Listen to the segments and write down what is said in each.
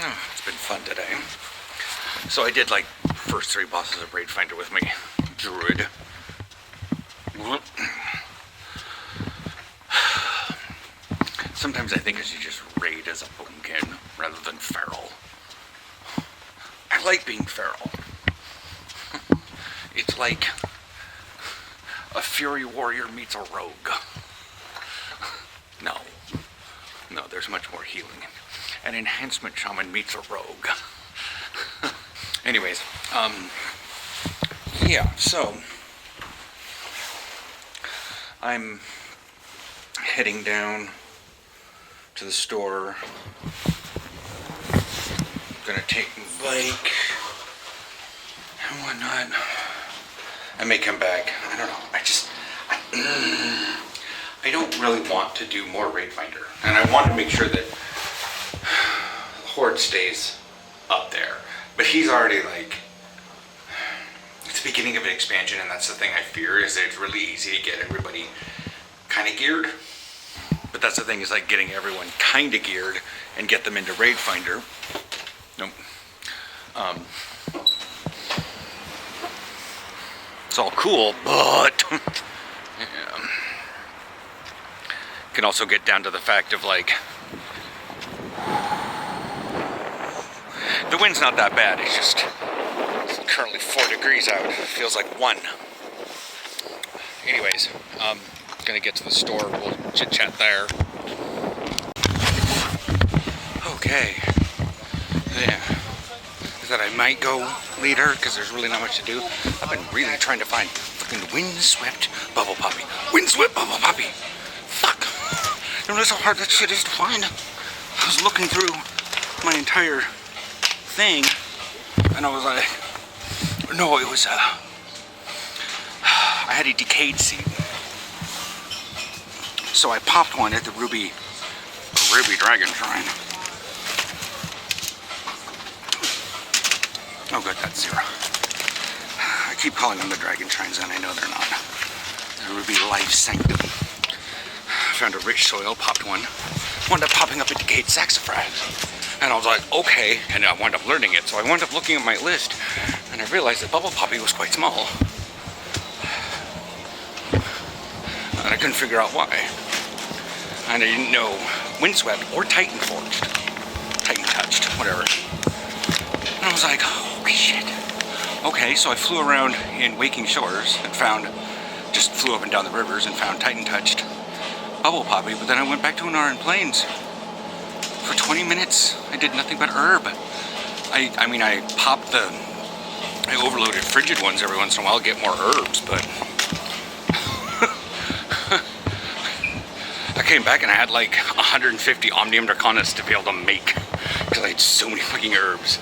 It's been fun today. So I did like first 3 bosses of Raid Finder with me. Druid. Sometimes I think I should just raid as a boomkin rather than feral. I like being feral. It's like a fury warrior meets a rogue. No, there's much more healing. An enhancement shaman meets a rogue. Anyways, yeah, so I'm heading down to the store. Gonna take my bike and whatnot. I may come back. I don't know. I don't really want to do more Raid Finder, and I want to make sure that Horde stays up there. But he's already like, it's the beginning of an expansion, and that's the thing I fear, is that it's really easy to get everybody kind of geared. But that's the thing, is like getting everyone kind of geared and get them into Raid Finder. Nope. It's all cool, but yeah. Can also get down to the fact of like, the wind's not that bad, it's currently 4 degrees out. It feels like 1. Anyways, gonna get to the store, we'll chit chat there. Okay, yeah. That I might go later because there's really not much to do. I've been really trying to find fucking windswept bubble poppy. Windswept bubble poppy! Fuck! You know how hard that shit is to find? I was looking through my entire thing and I was like, no, it was I had a decayed seed. So I popped one at the Ruby Dragon Shrine. Oh good, that's 0. I keep calling them the Dragon Shrines and I know they're not. The Ruby Life Sanctum. Found a rich soil, popped one. Wound up popping up a decayed saxifrage. And I was like, okay, and I wound up learning it. So I wound up looking at my list and I realized that bubble poppy was quite small. And I couldn't figure out why. And I didn't know windswept or Titan forged. Titan touched, whatever. And I was like, holy shit. Okay, so I flew around in Waking Shores and just flew up and down the rivers and found Titan touched bubble poppy, but then I went back to Unaran Plains. For 20 minutes, I did nothing but herb. I overloaded frigid ones every once in a while to get more herbs, but I came back and I had like 150 Omnium Draconis to be able to make, because I had so many fucking herbs.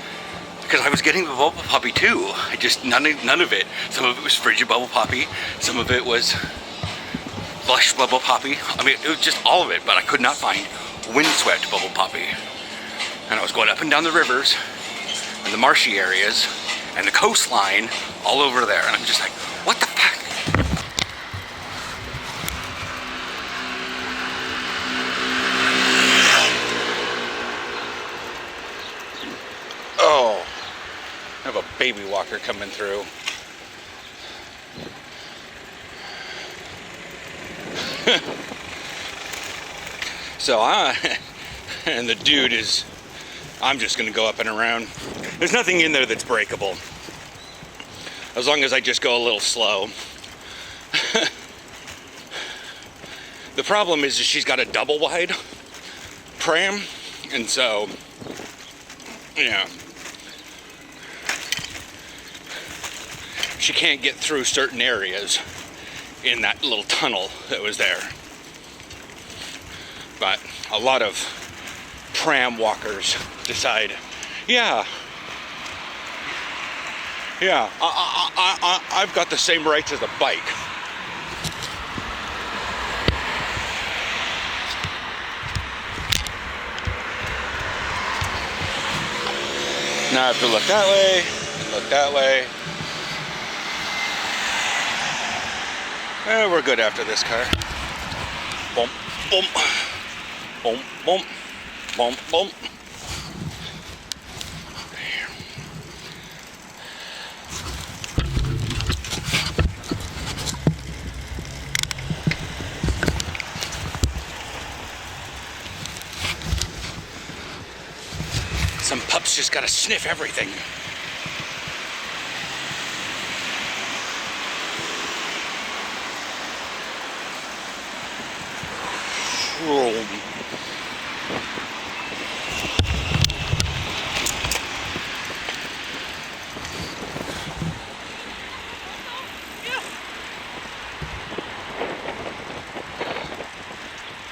Because I was getting the bubble poppy too. None of it. Some of it was frigid bubble poppy. Some of it was lush bubble poppy. I mean, it was just all of it, but I could not find windswept bubble poppy. And I was going up and down the rivers and the marshy areas and the coastline all over there. And I'm just like, what the fuck? Oh, I have a baby walker coming through. So and the dude is, I'm just gonna go up and around. There's nothing in there that's breakable, as long as I just go a little slow. The problem is she's got a double wide pram, and so, yeah, she can't get through certain areas in that little tunnel that was there. But a lot of pram walkers decide, yeah, I've got the same rights as a bike. Now I have to look that way, and look that way. We're good after this car. Bump, bump, bump, bump, bump, bump. Some pups just gotta sniff everything.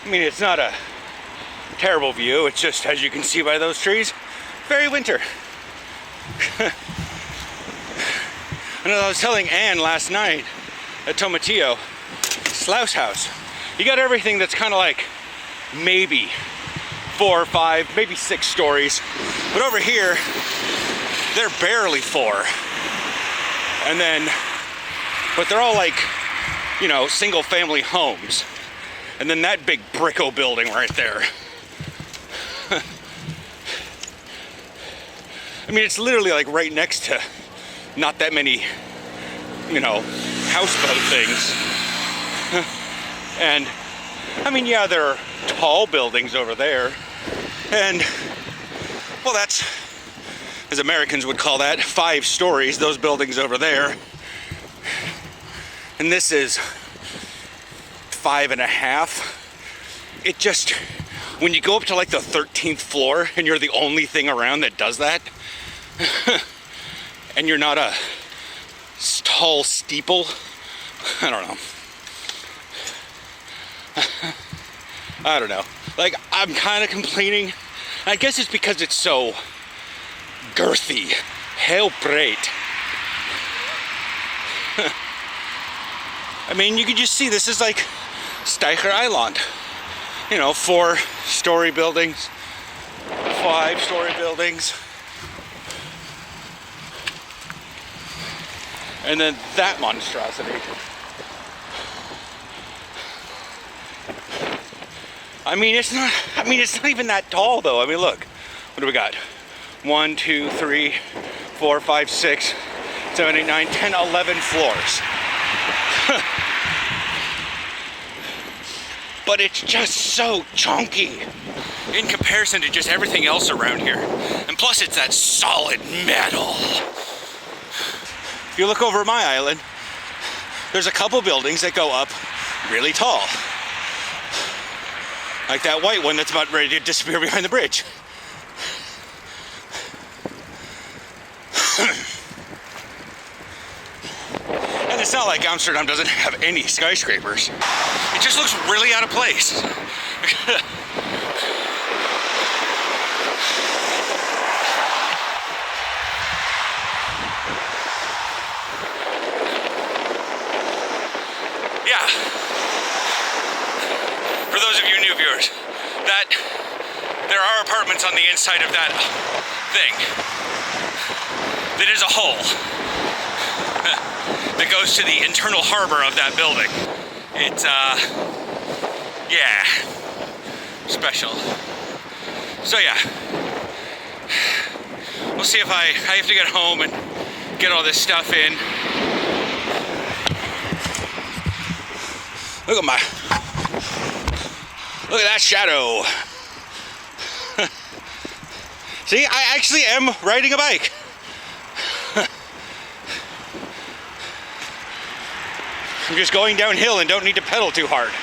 I mean, it's not a terrible view. It's just, as you can see by those trees, very winter. And as I was telling Anne last night at Tomatillo, Slouse House, you got everything that's kind of like maybe 4 or 5, maybe 6 stories. But over here, they're barely 4. And then, but they're all like, you know, single family homes. And then that big bricko building right there. I mean, it's literally like right next to not that many, you know, houseboat things. And I mean, yeah, there are tall buildings over there. And well, that's, as Americans would call that, 5 stories, those buildings over there. And this is 5.5. It just, when you go up to like the 13th floor and you're the only thing around that does that, and you're not a tall steeple, I don't know. I don't know. Like, I'm kind of complaining. I guess it's because it's so girthy. Heel breed. I mean, you can just see this is like Steiger Island. You know, 4-story buildings, 5-story buildings. And then that monstrosity. I mean, it's not even that tall though. I mean, look, what do we got? 1, 2, 3, 4, 5, 6, 7, 8, 9, 10, 11 floors. But it's just so chunky in comparison to just everything else around here. And plus it's that solid metal. If you look over my island, there's a couple buildings that go up really tall. Like that white one that's about ready to disappear behind the bridge. And it's not like Amsterdam doesn't have any skyscrapers. It just looks really out of place. Yeah. For those of you new viewers, that there are apartments on the inside of that thing. That is a hole that goes to the internal harbor of that building. It's, yeah, special. So yeah, we'll see if I have to get home and get all this stuff in. Look at that shadow. See, I actually am riding a bike. I'm just going downhill and don't need to pedal too hard.